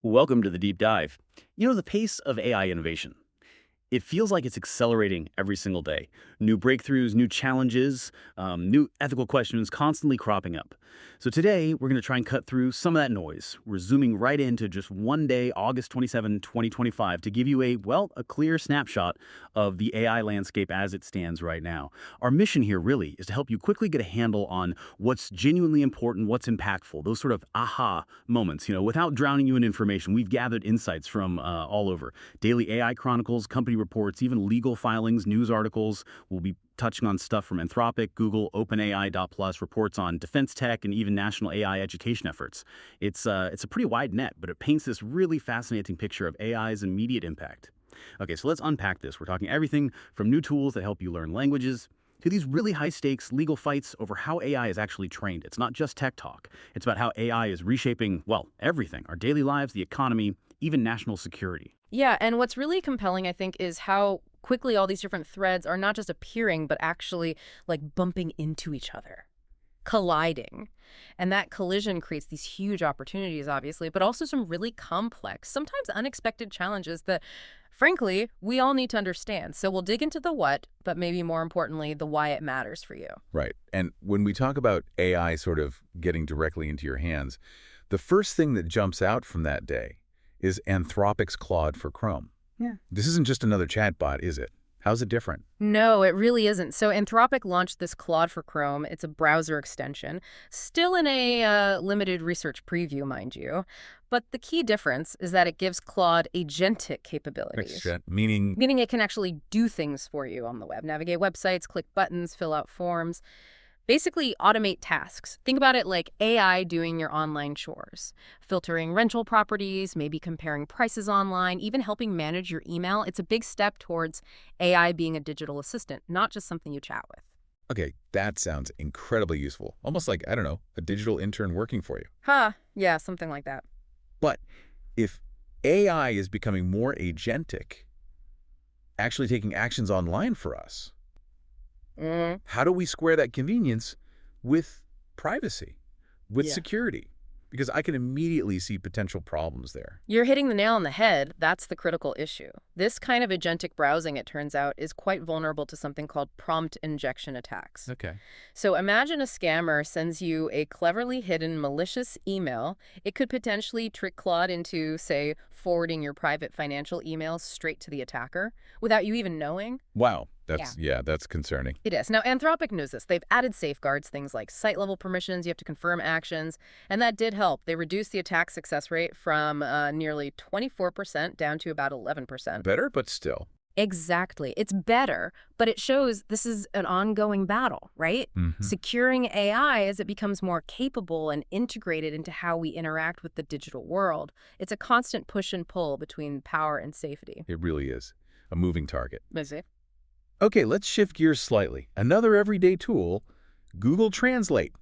Welcome to the deep dive. The pace of AI innovation. It feels like it's accelerating every single day. New breakthroughs, new challenges, new ethical questions constantly cropping up. So today, we're going to try and cut through some of that noise. We're zooming right into just one day, August 27, 2025, to give you a clear snapshot of the AI landscape as it stands right now. Our mission here really is to help you quickly get a handle on what's genuinely important, what's impactful, those sort of aha moments, without drowning you in information. We've gathered insights from all over. Daily AI chronicles, company reports, even legal filings, news articles. We'll be touching on stuff from Anthropic, Google, OpenAI, Plus, reports on defense tech, and even national AI education efforts. It's a pretty wide net, but it paints this really fascinating picture of AI's immediate impact. Okay, so let's unpack this. We're talking everything from new tools that help you learn languages to these really high-stakes legal fights over how AI is actually trained. It's not just tech talk. It's about how AI is reshaping, everything, our daily lives, the economy, even national security. Yeah, and what's really compelling, I think, is how quickly all these different threads are not just appearing, but actually like bumping into each other, colliding. And that collision creates these huge opportunities, obviously, but also some really complex, sometimes unexpected challenges that, frankly, we all need to understand. So we'll dig into the what, but maybe more importantly, the why it matters for you. Right. And when we talk about AI sort of getting directly into your hands, the first thing that jumps out from that day is Anthropic's Claude for Chrome. Yeah. This isn't just another chatbot, is it? How's it different? No, it really isn't. So Anthropic launched this Claude for Chrome. It's a browser extension, still in a limited research preview, mind you. But the key difference is that it gives Claude agentic capabilities. Meaning? Meaning it can actually do things for you on the web, navigate websites, click buttons, fill out forms. Basically, automate tasks. Think about it like AI doing your online chores, filtering rental properties, maybe comparing prices online, even helping manage your email. It's a big step towards AI being a digital assistant, not just something you chat with. Okay, that sounds incredibly useful. Almost like, I don't know, a digital intern working for you. Huh, yeah, something like that. But if AI is becoming more agentic, actually taking actions online for us, how do we square that convenience with privacy, with security? Because I can immediately see potential problems there. You're hitting the nail on the head. That's the critical issue. This kind of agentic browsing, it turns out, is quite vulnerable to something called prompt injection attacks. Okay. So imagine a scammer sends you a cleverly hidden malicious email. It could potentially trick Claude into, say, forwarding your private financial emails straight to the attacker without you even knowing. Wow. That's concerning. It is. Now, Anthropic knows this. They've added safeguards, things like site-level permissions, you have to confirm actions, and that did help. They reduced the attack success rate from nearly 24% down to about 11%. Better, but still. Exactly. It's better, but it shows this is an ongoing battle, right? Securing AI as it becomes more capable and integrated into how we interact with the digital world. It's a constant push and pull between power and safety. It really is. A moving target. Is it? Okay, let's shift gears slightly. Another everyday tool, Google Translate.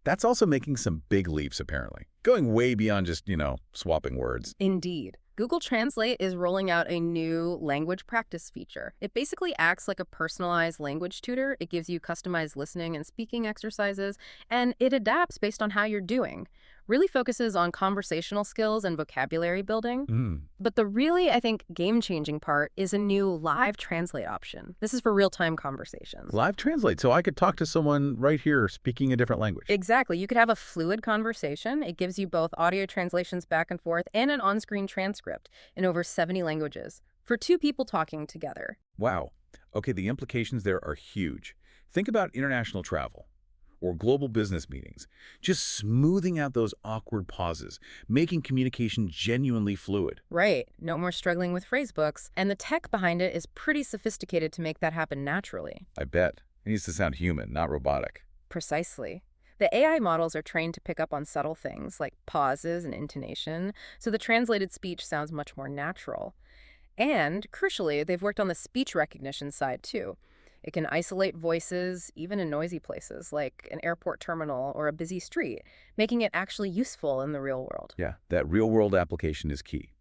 That's also making some big leaps, apparently. Going way beyond just, swapping words. Indeed. Google Translate is rolling out a new language practice feature. It basically acts like a personalized language tutor. It gives you customized listening and speaking exercises, and it adapts based on how you're doing. Really focuses on conversational skills and vocabulary building. But the really, I think, game-changing part is a new live translate option. This is for real-time conversations. Live Translate, so I could talk to someone right here speaking a different language. Exactly. You could have a fluid conversation. It gives you both audio translations back and forth and an on-screen transcript in over 70 languages for two people talking together. Wow. Okay, the implications there are huge. Think about international travel or global business meetings, just smoothing out those awkward pauses, making communication genuinely fluid. Right. No more struggling with phrase books. And the tech behind it is pretty sophisticated to make that happen naturally. I bet. It needs to sound human, not robotic. Precisely. The AI models are trained to pick up on subtle things like pauses and intonation, so the translated speech sounds much more natural. And, crucially, they've worked on the speech recognition side, too. It can isolate voices, even in noisy places, like an airport terminal or a busy street, making it actually useful in the real world. Yeah, that real-world application is key.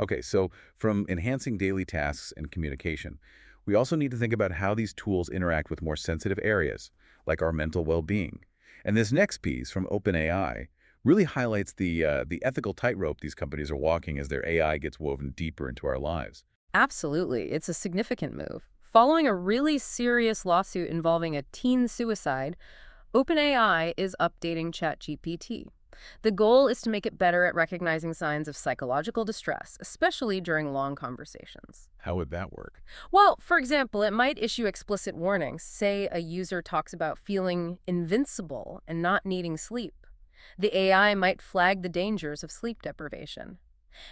Okay, so from enhancing daily tasks and communication, we also need to think about how these tools interact with more sensitive areas, like our mental well-being. And this next piece from OpenAI Really highlights the ethical tightrope these companies are walking as their AI gets woven deeper into our lives. Absolutely. It's a significant move. Following a really serious lawsuit involving a teen suicide, OpenAI is updating ChatGPT. The goal is to make it better at recognizing signs of psychological distress, especially during long conversations. How would that work? Well, for example, it might issue explicit warnings. Say a user talks about feeling invincible and not needing sleep. The AI might flag the dangers of sleep deprivation.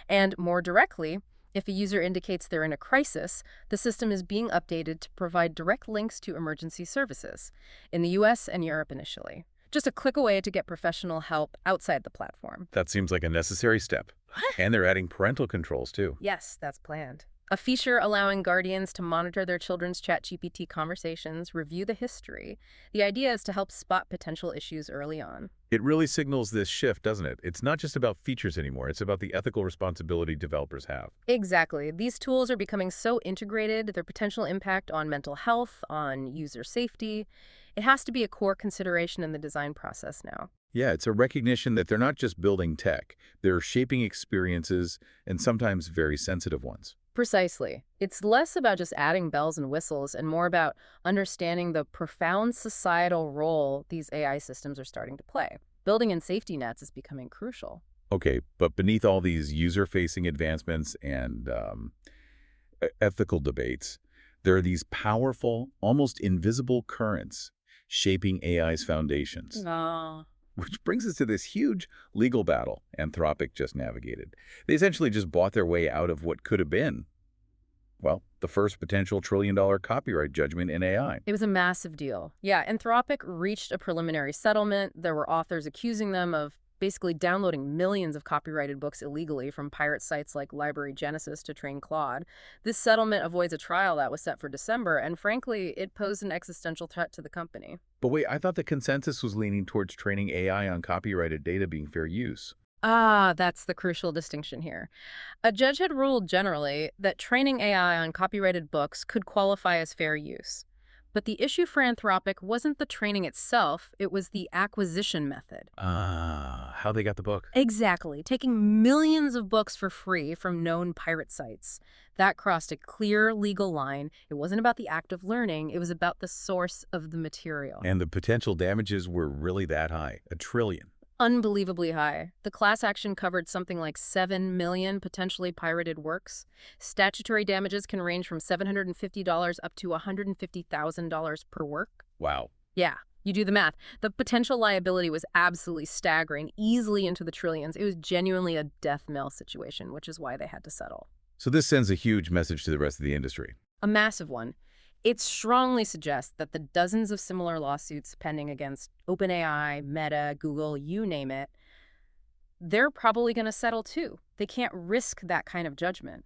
And more directly, if a user indicates they're in a crisis, the system is being updated to provide direct links to emergency services, in the US and Europe initially. Just a click away to get professional help outside the platform. That seems like a necessary step. And they're adding parental controls, too. Yes, that's planned. A feature allowing guardians to monitor their children's ChatGPT conversations, review the history. The idea is to help spot potential issues early on. It really signals this shift, doesn't it? It's not just about features anymore. It's about the ethical responsibility developers have. Exactly. These tools are becoming so integrated, their potential impact on mental health, on user safety. It has to be a core consideration in the design process now. Yeah, it's a recognition that they're not just building tech. They're shaping experiences, and sometimes very sensitive ones. Precisely. It's less about just adding bells and whistles and more about understanding the profound societal role these AI systems are starting to play. Building in safety nets is becoming crucial. Okay, but beneath all these user-facing advancements and ethical debates, there are these powerful, almost invisible currents shaping AI's foundations. No. Which brings us to this huge legal battle Anthropic just navigated. They essentially just bought their way out of what could have been, well, the first potential trillion-dollar copyright judgment in AI. It was a massive deal. Yeah, Anthropic reached a preliminary settlement. There were authors accusing them of basically downloading millions of copyrighted books illegally from pirate sites like Library Genesis to train Claude. This settlement avoids a trial that was set for December, and frankly, it posed an existential threat to the company. But wait, I thought the consensus was leaning towards training AI on copyrighted data being fair use. Ah, that's the crucial distinction here. A judge had ruled generally that training AI on copyrighted books could qualify as fair use. But the issue for Anthropic wasn't the training itself, it was the acquisition method. How they got the book. Exactly, taking millions of books for free from known pirate sites. That crossed a clear legal line. It wasn't about the act of learning, it was about the source of the material. And the potential damages were really that high, $1 trillion. Unbelievably high. The class action covered something like 7 million potentially pirated works. Statutory damages can range from $750 up to $150,000 per work. Wow. Yeah, you do the math. The potential liability was absolutely staggering, easily into the trillions. It was genuinely a death knell situation, which is why they had to settle. So this sends a huge message to the rest of the industry. A massive one. It strongly suggests that the dozens of similar lawsuits pending against OpenAI, Meta, Google, you name it, they're probably going to settle too. They can't risk that kind of judgment.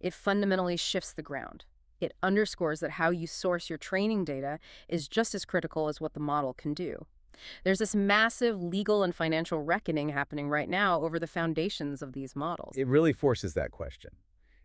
It fundamentally shifts the ground. It underscores that how you source your training data is just as critical as what the model can do. There's this massive legal and financial reckoning happening right now over the foundations of these models. It really forces that question.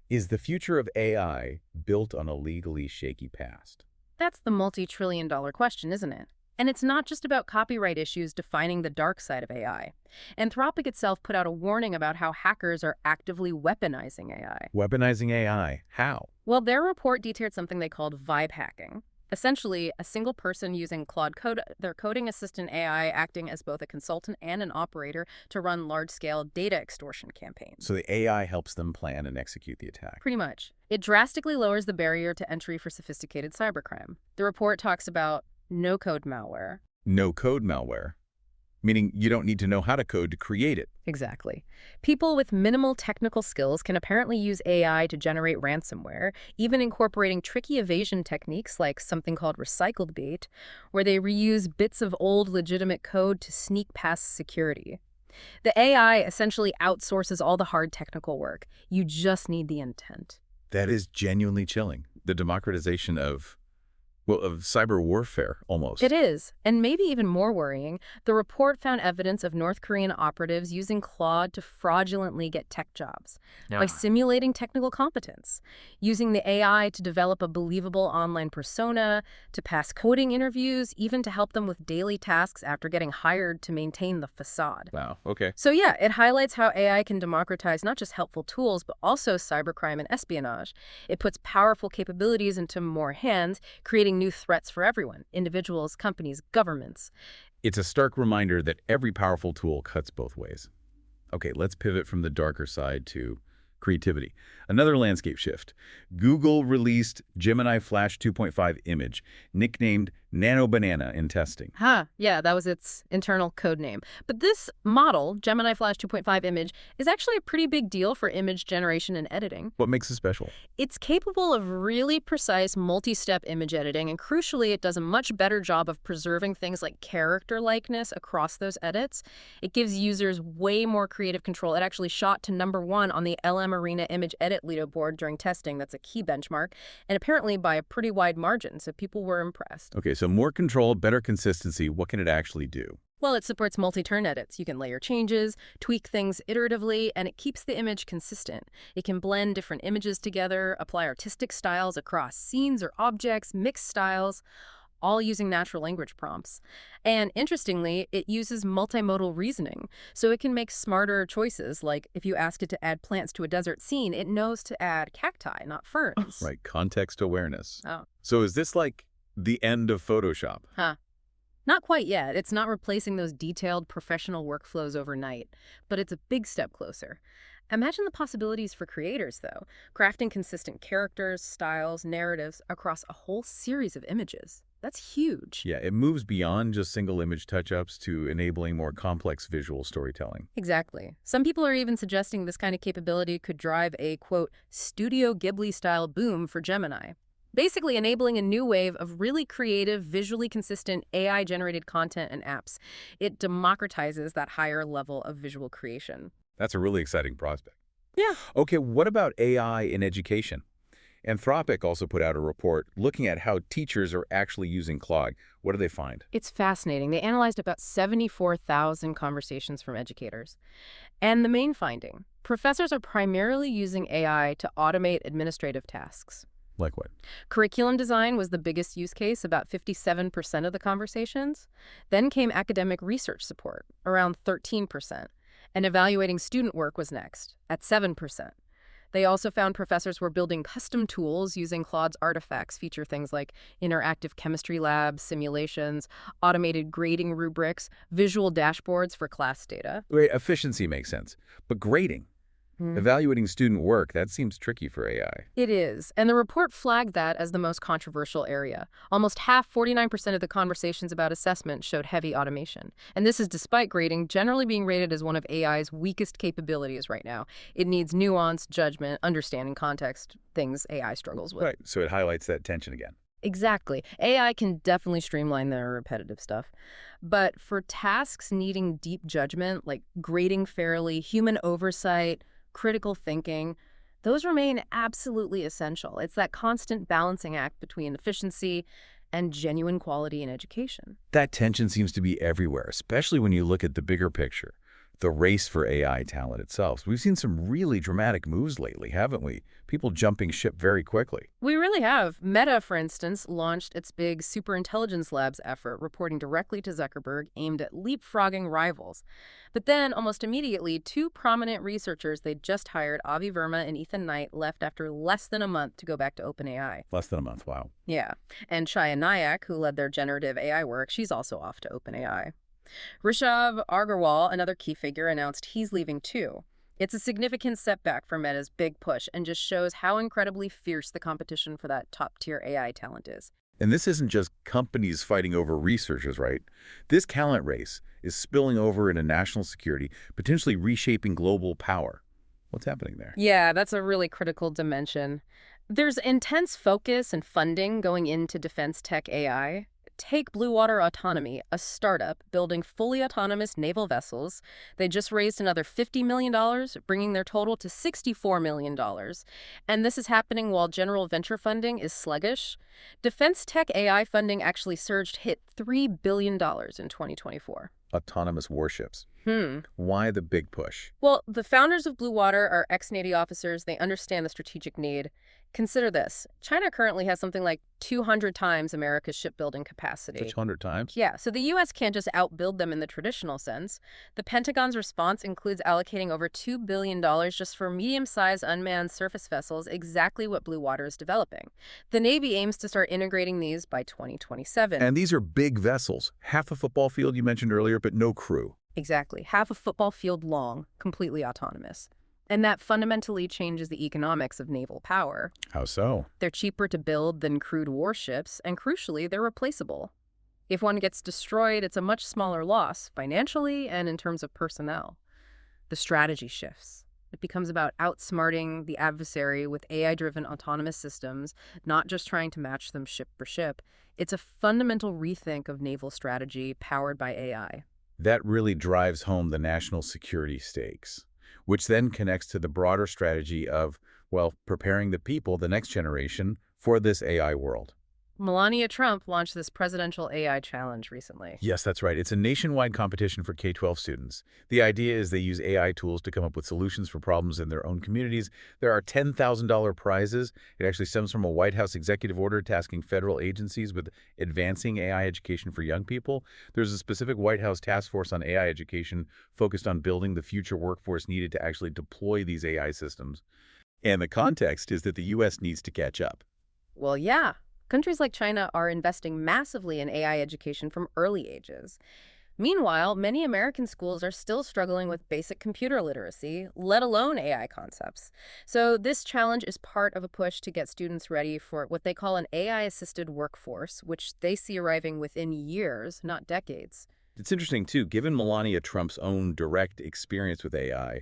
Is the future of AI built on a legally shaky past? That's the multi-trillion-dollar question, isn't it? And it's not just about copyright issues defining the dark side of AI. Anthropic itself put out a warning about how hackers are actively weaponizing AI. Weaponizing AI? How? Well, their report detailed something they called vibe hacking. Essentially, a single person using Claude Code, their coding assistant AI acting as both a consultant and an operator to run large-scale data extortion campaigns. So the AI helps them plan and execute the attack. Pretty much. It drastically lowers the barrier to entry for sophisticated cybercrime. The report talks about no-code malware. No-code malware? Meaning you don't need to know how to code to create it. Exactly. People with minimal technical skills can apparently use AI to generate ransomware, even incorporating tricky evasion techniques like something called recycled bait, where they reuse bits of old legitimate code to sneak past security. The AI essentially outsources all the hard technical work. You just need the intent. That is genuinely chilling. The democratization of Well, of cyber warfare, almost. It is, and maybe even more worrying, the report found evidence of North Korean operatives using Claude to fraudulently get tech jobs by simulating technical competence, using the AI to develop a believable online persona, to pass coding interviews, even to help them with daily tasks after getting hired to maintain the facade. Wow, okay. So yeah, it highlights how AI can democratize not just helpful tools, but also cybercrime and espionage. It puts powerful capabilities into more hands, creating new threats for everyone, individuals, companies, governments. It's a stark reminder that every powerful tool cuts both ways. Okay, let's pivot from the darker side to creativity. Another landscape shift. Google released Gemini Flash 2.5 image, nicknamed Nano Banana, in testing. Yeah, that was its internal code name. But this model, Gemini Flash 2.5 image, is actually a pretty big deal for image generation and editing. What makes it special? It's capable of really precise multi-step image editing, and crucially, it does a much better job of preserving things like character likeness across those edits. It gives users way more creative control. It actually shot to #1 on the LM Arena image edit leaderboard during testing. That's a key benchmark, and apparently by a pretty wide margin, so people were impressed. Okay, so more control, better consistency. What can it actually do? Well, it supports multi-turn edits. You can layer changes, tweak things iteratively, and it keeps the image consistent. It can blend different images together, apply artistic styles across scenes or objects, mix styles, all using natural language prompts. And interestingly, it uses multimodal reasoning, so it can make smarter choices. Like if you ask it to add plants to a desert scene, it knows to add cacti, not ferns. Right, context awareness. Oh. So is this like the end of Photoshop? Not quite yet. It's not replacing those detailed professional workflows overnight, but it's a big step closer. Imagine the possibilities for creators, though, crafting consistent characters, styles, narratives across a whole series of images. That's huge. Yeah, it moves beyond just single image touch-ups to enabling more complex visual storytelling. Exactly. Some people are even suggesting this kind of capability could drive a, quote, Studio Ghibli-style boom for Gemini. Basically enabling a new wave of really creative, visually consistent AI-generated content and apps. It democratizes that higher level of visual creation. That's a really exciting prospect. Yeah. Okay, what about AI in education? Anthropic also put out a report looking at how teachers are actually using Claude. What do they find? It's fascinating. They analyzed about 74,000 conversations from educators. And the main finding, professors are primarily using AI to automate administrative tasks. Like what? Curriculum design was the biggest use case, about 57% of the conversations. Then came academic research support, around 13%. And evaluating student work was next, at 7%. They also found professors were building custom tools using Claude's artifacts, feature things like interactive chemistry labs, simulations, automated grading rubrics, visual dashboards for class data. Wait, efficiency makes sense. But grading, evaluating student work, that seems tricky for AI. It is, and the report flagged that as the most controversial area. Almost half, 49% of the conversations about assessment showed heavy automation. And this is despite grading generally being rated as one of AI's weakest capabilities right now. It needs nuance, judgment, understanding context, things AI struggles with. Right, so it highlights that tension again. Exactly. AI can definitely streamline the repetitive stuff. But for tasks needing deep judgment, like grading fairly, human oversight, critical thinking, those remain absolutely essential. It's that constant balancing act between efficiency and genuine quality in education. That tension seems to be everywhere, especially when you look at the bigger picture, the race for AI talent itself. We've seen some really dramatic moves lately, haven't we? People jumping ship very quickly. We really have. Meta, for instance, launched its big Superintelligence Labs effort, reporting directly to Zuckerberg, aimed at leapfrogging rivals. But then, almost immediately, two prominent researchers they'd just hired, Avi Verma and Ethan Knight, left after less than a month to go back to OpenAI. Less than a month, wow. Yeah. And Chaya Nayak, who led their generative AI work, she's also off to OpenAI. Rishabh Agarwal, another key figure, announced he's leaving too. It's a significant setback for Meta's big push and just shows how incredibly fierce the competition for that top-tier AI talent is. And this isn't just companies fighting over researchers, right? This talent race is spilling over into national security, potentially reshaping global power. What's happening there? Yeah, that's a really critical dimension. There's intense focus and funding going into defense tech AI. Take Water Autonomy, a startup building fully autonomous naval vessels. They just raised another $50 million, bringing their total to $64 million. And this is happening while general venture funding is sluggish. Defense tech AI funding actually hit $3 billion in 2024. Autonomous warships. Why the big push? Well, the founders of Blue Water are ex-Navy officers. They understand the strategic need. Consider this. China currently has something like 200 times America's shipbuilding capacity. Such 100 times? Yeah, so the U.S. can't just outbuild them in the traditional sense. The Pentagon's response includes allocating over $2 billion just for medium-sized unmanned surface vessels, exactly what Blue Water is developing. The Navy aims to start integrating these by 2027. And these are big vessels. Half a football field you mentioned earlier, but no crew. Exactly. Half a football field long, completely autonomous. And that fundamentally changes the economics of naval power. How so? They're cheaper to build than crewed warships, and crucially, they're replaceable. If one gets destroyed, it's a much smaller loss, financially and in terms of personnel. The strategy shifts. It becomes about outsmarting the adversary with AI-driven autonomous systems, not just trying to match them ship for ship. It's a fundamental rethink of naval strategy powered by AI. That really drives home the national security stakes, which then connects to the broader strategy of, well, preparing the people, the next generation, for this AI world. Melania Trump launched this presidential AI challenge recently. Yes, that's right. It's a nationwide competition for K-12 students. The idea is they use AI tools to come up with solutions for problems in their own communities. There are $10,000 prizes. It actually stems from a White House executive order tasking federal agencies with advancing AI education for young people. There's a specific White House task force on AI education focused on building the future workforce needed to actually deploy these AI systems. And the context is that the U.S. needs to catch up. Well, yeah. Countries like China are investing massively in AI education from early ages. Meanwhile, many American schools are still struggling with basic computer literacy, let alone AI concepts. So this challenge is part of a push to get students ready for what they call an AI-assisted workforce, which they see arriving within years, not decades. It's interesting, too, given Melania Trump's own direct experience with AI,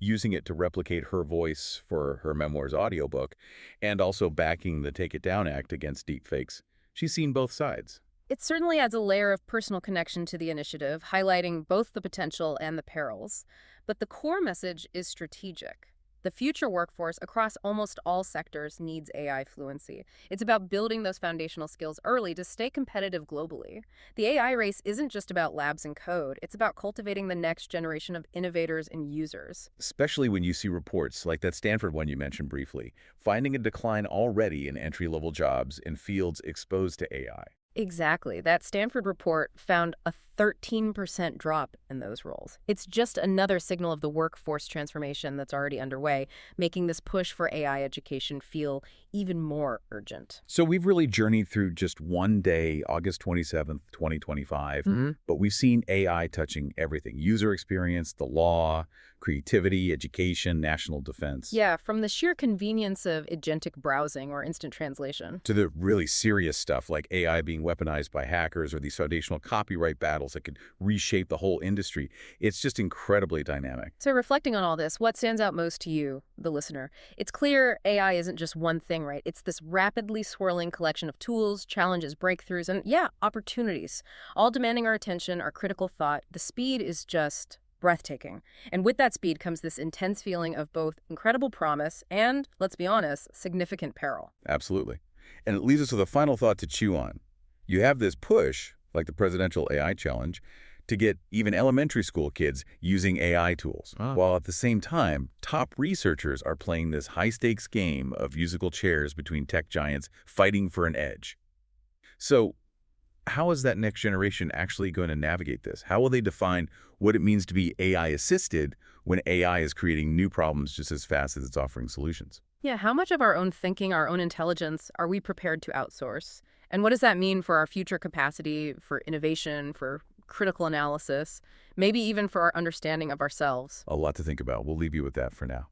using it to replicate her voice for her memoir's audiobook, and also backing the Take It Down Act against deepfakes. She's seen both sides. It certainly adds a layer of personal connection to the initiative, highlighting both the potential and the perils. But the core message is strategic. The future workforce across almost all sectors needs AI fluency. It's about building those foundational skills early to stay competitive globally. The AI race isn't just about labs and code. It's about cultivating the next generation of innovators and users. Especially when you see reports like that Stanford one you mentioned briefly, finding a decline already in entry-level jobs in fields exposed to AI. Exactly. That Stanford report found a 13% drop in those roles. It's just another signal of the workforce transformation that's already underway, making this push for AI education feel even more urgent. So we've really journeyed through just one day, August 27th, 2025, but we've seen AI touching everything: user experience, the law, creativity, education, national defense. Yeah, from the sheer convenience of agentic browsing or instant translation to the really serious stuff like AI being weaponized by hackers or these foundational copyright battles that could reshape the whole industry. It's just incredibly dynamic. So reflecting on all this, what stands out most to you, the listener? It's clear AI isn't just one thing, right? It's this rapidly swirling collection of tools, challenges, breakthroughs, and opportunities, all demanding our attention, our critical thought. The speed is just breathtaking. And with that speed comes this intense feeling of both incredible promise and, let's be honest, significant peril. Absolutely. And it leaves us with a final thought to chew on. You have this push, like the presidential AI challenge, to get even elementary school kids using AI tools, while at the same time, top researchers are playing this high-stakes game of musical chairs between tech giants fighting for an edge. So how is that next generation actually going to navigate this? How will they define what it means to be AI-assisted when AI is creating new problems just as fast as it's offering solutions? Yeah, how much of our own thinking, our own intelligence, are we prepared to outsource? And what does that mean for our future capacity for innovation, for critical analysis, maybe even for our understanding of ourselves? A lot to think about. We'll leave you with that for now.